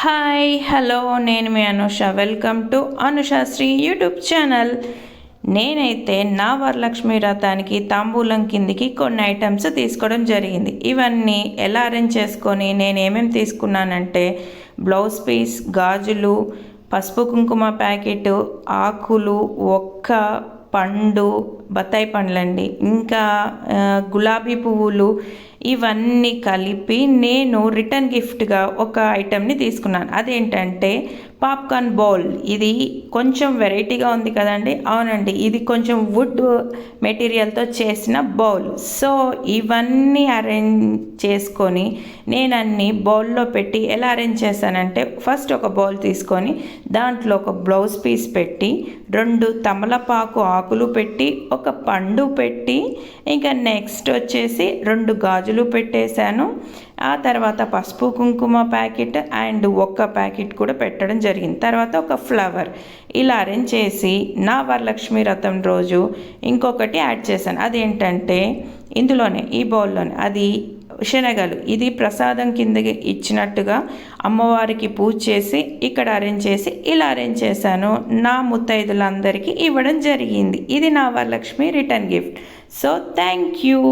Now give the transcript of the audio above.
Hi hello నేను మీ Anusha. Welcome to Anushasri YouTube channel. నేనైతే నా వరలక్ష్మి వ్రతానికి తాంబూలం కిందికి కొన్ని ఐటమ్స్ తీసుకోవడం జరిగింది. ఇవన్నీ ఎలా అరేంజ్ చేసుకొని నేను ఏమేమి తీసుకున్నానంటే బ్లౌజ్ పీస్, గాజులు, పసుపు కుంకుమ ప్యాకెట్, ఆకులు, ఒక్క పండు, బత్తాయి పండ్లండి, ఇంకా గులాబీ పువ్వులు, ఇవన్నీ కలిపి నేను రిటర్న్ గిఫ్ట్గా ఒక ఐటెంని తీసుకున్నాను. అదేంటంటే పాప్కార్న్ బౌల్. ఇది కొంచెం వెరైటీగా ఉంది కదండి. అవునండి, ఇది కొంచెం వుడ్ మెటీరియల్తో చేసిన బౌల్. సో ఇవన్నీ అరేంజ్ చేసుకొని నేను అన్ని బౌల్లో పెట్టి ఎలా అరేంజ్ చేశానంటే, ఫస్ట్ ఒక బౌల్ తీసుకొని దాంట్లో ఒక బ్లౌజ్ పీస్ పెట్టి, 2 తమలపాకు ఆకులు పెట్టి, ఒక పండు పెట్టి, ఇంకా నెక్స్ట్ వచ్చేసి 2 గాజులు పెట్టేశాను. ఆ తర్వాత పసుపు కుంకుమ ప్యాకెట్ అండ్ ఒక్క ప్యాకెట్ కూడా పెట్టడం జరిగింది. తర్వాత ఒక ఫ్లవర్. ఇలా అరేంజ్ చేసి నా వరలక్ష్మి వ్రతం రోజు ఇంకొకటి యాడ్ చేశాను. అదేంటంటే ఇందులోనే, ఈ బౌల్లోనే, అది శనగలు. ఇది ప్రసాదం కిందకి ఇచ్చినట్టుగా అమ్మవారికి పూజ చేసి ఇక్కడ అరేంజ్ చేసి ఇలా అరేంజ్ చేశాను. నా ముత్తైదులందరికీ ఇవ్వడం జరిగింది. ఇది నా Varalakshmi return gift. So thank you.